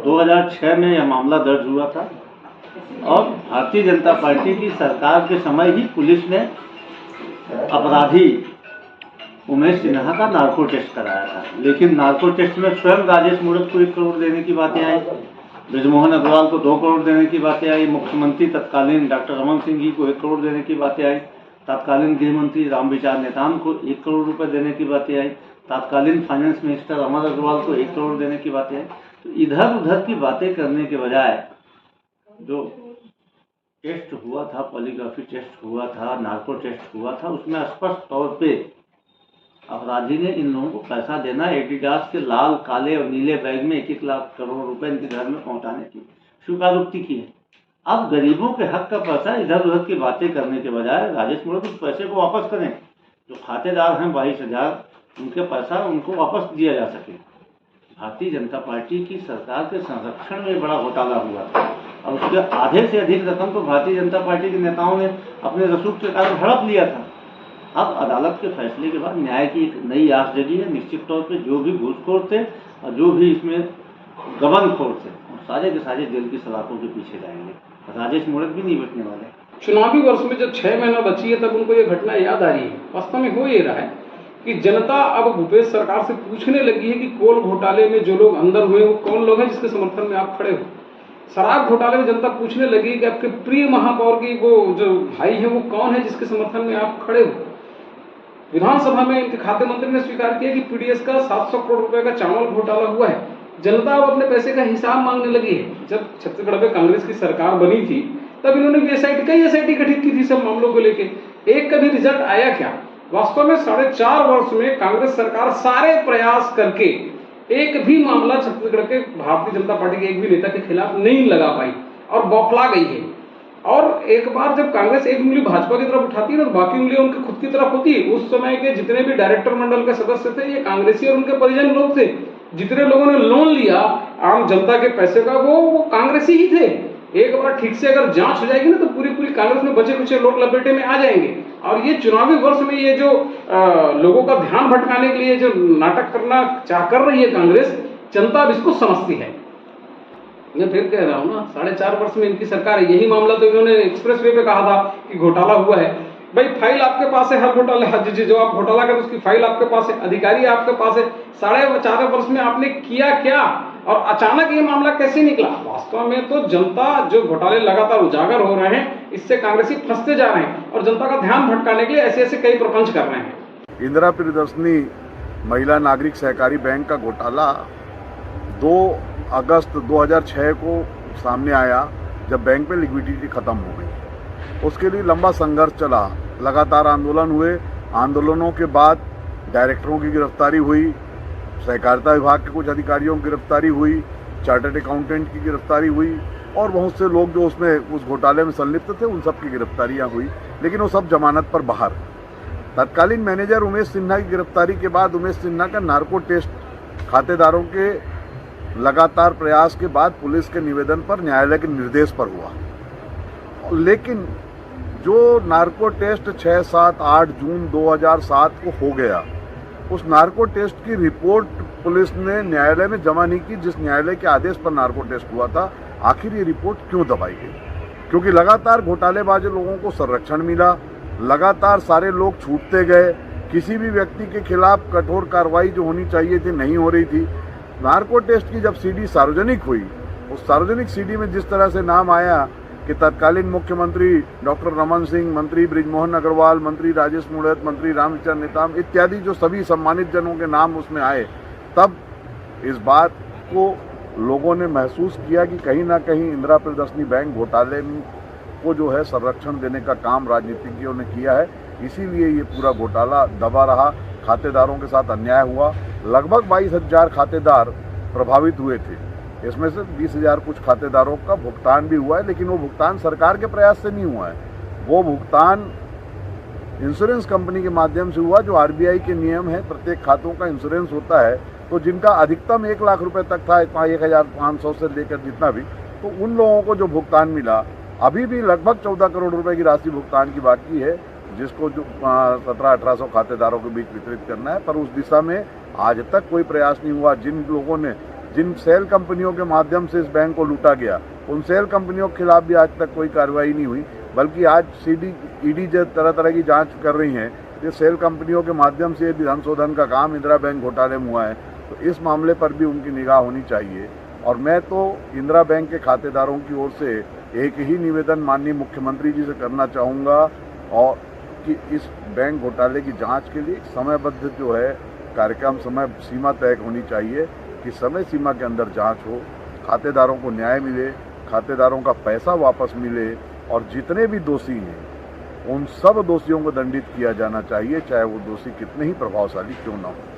2006 में यह मामला दर्ज हुआ था और भारतीय जनता पार्टी की सरकार के समय ही पुलिस ने अपराधी उमेश सिन्हा का नार्को टेस्ट कराया था। लेकिन नार्को टेस्ट में स्वयं राजेश मूर्त को 1 करोड़ देने की बातें आई, ब्रिजमोहन अग्रवाल को 2 करोड़ देने की बातें आई, मुख्यमंत्री तत्कालीन डॉक्टर रमन सिंह जी को 1 करोड़ देने की बातें आई, तत्कालीन गृह मंत्री रामविचार नेताम को 1 करोड़ रुपए देने की बातें आई, तत्कालीन फाइनेंस मिनिस्टर अमर अग्रवाल को 1 करोड़ देने की बातें आई। तो इधर उधर की बातें करने के बजाय जो टेस्ट हुआ था, पॉलीग्राफी टेस्ट हुआ था, नार्को टेस्ट हुआ था, उसमें स्पष्ट तौर पे अपराधी ने इन लोगों को पैसा देना, एडिडास के लाल, काले और नीले बैग में 1-1 लाख करोड़ रुपए इनके घर में पहुंचाने की स्वीकारोक्ति की है। अब गरीबों के हक का पैसा इधर उधर की बातें करने के बजाय राजेश मूर्त उस पैसे को वापस करें। जो खातेदार हैं 22,000, उनके पैसा उनको वापस दिया जा सके। भारतीय जनता पार्टी की सरकार के संरक्षण में बड़ा घोटाला हुआ और उसके आधे से अधिक रकम तो भारतीय जनता पार्टी के नेताओं ने अपने रसूख के कारण हड़प लिया था। अब अदालत के फैसले के बाद न्याय की एक नई आस जगी है। निश्चित तौर पे जो भी घूसखोर थे और जो भी इसमें गबनखोर थे, सारे के सारे जेल की सलाखों के पीछे जाएंगे। राजेश मूर्त भी नहीं बचने वाले। चुनावी वर्ष में जब 6 महीना बची है तब उनको ये घटना याद आ रही है। वास्तव में हो ये रहा है कि जनता अब भूपेश सरकार से पूछने लगी है कि कोल घोटाले में जो लोग अंदर हुए वो कौन लोग हैं जिसके समर्थन में आप खड़े हो। शराब घोटाले में जनता पूछने लगी कि आपके प्रिय महापौर की वो जो भाई है वो कौन है जिसके समर्थन में आप खड़े हो। विधानसभा में इनके खाद्य मंत्री ने स्वीकार किया कि पीडीएस का 700 करोड़ रुपए का चावल घोटाला हुआ है। जनता अब अपने पैसे का हिसाब मांगने लगी है। जब छत्तीसगढ़ में कांग्रेस की सरकार बनी थी तब इन्होंने कई एसआईटी गठित की थी सब मामलों को लेके। एक कभी रिजल्ट आया क्या? वास्तव में 4.5 वर्ष में कांग्रेस सरकार सारे प्रयास करके एक भी मामला छत्तीसगढ़ के भारतीय जनता पार्टी के एक भी नेता के खिलाफ नहीं लगा पाई और बौखला गई है। और एक बार जब कांग्रेस एक उंगली भाजपा की तरफ उठाती है तो बाकी उंगलियां उनकी खुद की तरफ होती है। उस समय के जितने भी डायरेक्टर मंडल के सदस्य थे ये कांग्रेसी और उनके परिजन लोग थे। जितने लोगों ने लोन लिया आम जनता के पैसे का वो कांग्रेसी ही थे। एक बार ठीक से अगर जांच हो जाएगी ना तो पूरी कांग्रेस में बचे कुछ लोग लपेटे में आ जाएंगे। और ये चुनावी वर्ष में ये जो लोगों का ध्यान भटकाने के लिए जो नाटक करना कर रही है कांग्रेस, जनता अब इसको समझती है। मैं फिर कह रहा हूँ ना, 4.5 वर्ष में इनकी सरकार है। यही मामला तो इन्होंने एक्सप्रेस वे पे कहा था कि घोटाला हुआ है। भाई फाइल आपके पास है, हर घोटाला जो आप घोटाला करें उसकी फाइल आपके पास है, अधिकारी आपके पास है। 4.5 वर्ष में आपने किया क्या और अचानक ये मामला कैसे निकला? वास्तव में तो जनता जो घोटाले लगातार उजागर हो रहे हैं इससे कांग्रेसी फंसते जा रहे हैं और जनता का ध्यान भटकाने के लिए ऐसे कई प्रपंच कर रहे हैं। इंदिरा प्रियदर्शनी महिला नागरिक सहकारी बैंक का घोटाला 2 अगस्त 2006 को सामने आया जब बैंक में लिक्विडिटी खत्म हो गई। उसके लिए लंबा संघर्ष चला, लगातार आंदोलन हुए। आंदोलनों के बाद डायरेक्टरों की गिरफ्तारी हुई, सहकारिता विभाग के कुछ अधिकारियों की गिरफ्तारी हुई, चार्टर्ड अकाउंटेंट की गिरफ्तारी हुई और बहुत से लोग जो उसमें उस घोटाले में संलिप्त थे उन सब की गिरफ्तारियां हुई, लेकिन वो सब जमानत पर बाहर। तत्कालीन मैनेजर उमेश सिन्हा की गिरफ्तारी के बाद उमेश सिन्हा का नार्को टेस्ट खातेदारों के लगातार प्रयास के बाद पुलिस के निवेदन पर न्यायालय के निर्देश पर हुआ। लेकिन जो नार्को टेस्ट 6, 7, 8 जून 2007 को हो गया, उस नार्को टेस्ट की रिपोर्ट पुलिस ने न्यायालय में जमा नहीं की। जिस न्यायालय के आदेश पर नार्को टेस्ट हुआ था, आखिर ये रिपोर्ट क्यों दबाई गई? क्योंकि लगातार घोटालेबाज लोगों को संरक्षण मिला, लगातार सारे लोग छूटते गए, किसी भी व्यक्ति के खिलाफ कठोर कार्रवाई जो होनी चाहिए थी नहीं हो रही थी। नार्को टेस्ट की जब सीडी सार्वजनिक हुई, उस सार्वजनिक सीडी में जिस तरह से नाम आया कि तत्कालीन मुख्यमंत्री डॉक्टर रमन सिंह, मंत्री ब्रिजमोहन अग्रवाल, मंत्री राजेश मूर्त, मंत्री रामविचार नेताम इत्यादि जो सभी सम्मानित जनों के नाम उसमें आए, तब इस बात को लोगों ने महसूस किया कि कहीं ना कहीं इंदिरा प्रियदर्शनी बैंक घोटाले को जो है संरक्षण देने का काम राजनीतिज्ञों ने किया है। इसीलिए ये पूरा घोटाला दबा रहा, खातेदारों के साथ अन्याय हुआ। लगभग 22,000 खातेदार प्रभावित हुए थे। इसमें से 20,000 कुछ खातेदारों का भुगतान भी हुआ है, लेकिन वो भुगतान सरकार के प्रयास से नहीं हुआ है। वो भुगतान इंश्योरेंस कंपनी के माध्यम से हुआ। जो आरबीआई के नियम है, प्रत्येक खातों का इंश्योरेंस होता है, तो जिनका अधिकतम 1 लाख रुपए तक था, 1,500 से लेकर जितना भी, तो उन लोगों को जो भुगतान मिला, अभी भी लगभग 14 करोड़ रुपए की राशि भुगतान की बाकी है, जिसको जो 1700-1800 खातेदारों के बीच वितरित करना है। पर उस दिशा में आज तक कोई प्रयास नहीं हुआ। जिन लोगों ने जिन सेल कंपनियों के माध्यम से इस बैंक को लूटा गया, उन सेल कंपनियों के खिलाफ भी आज तक कोई कार्रवाई नहीं हुई, बल्कि आज ईडी जो तरह तरह की जांच कर रही है। ये सेल कंपनियों के माध्यम से यदि धन शोधन का काम इंदिरा बैंक घोटाले में हुआ है, तो इस मामले पर भी उनकी निगाह होनी चाहिए। और मैं तो इंदिरा बैंक के खातेदारों की ओर से एक ही निवेदन माननीय मुख्यमंत्री जी से करना चाहूँगा, और कि इस बैंक घोटाले की जांच के लिए समयबद्ध जो है कार्यक्रम, समय सीमा तय होनी चाहिए कि समय सीमा के अंदर जांच हो, खातेदारों को न्याय मिले, खातेदारों का पैसा वापस मिले, और जितने भी दोषी हैं उन सब दोषियों को दंडित किया जाना चाहिए, चाहे वो दोषी कितने ही प्रभावशाली क्यों ना हो।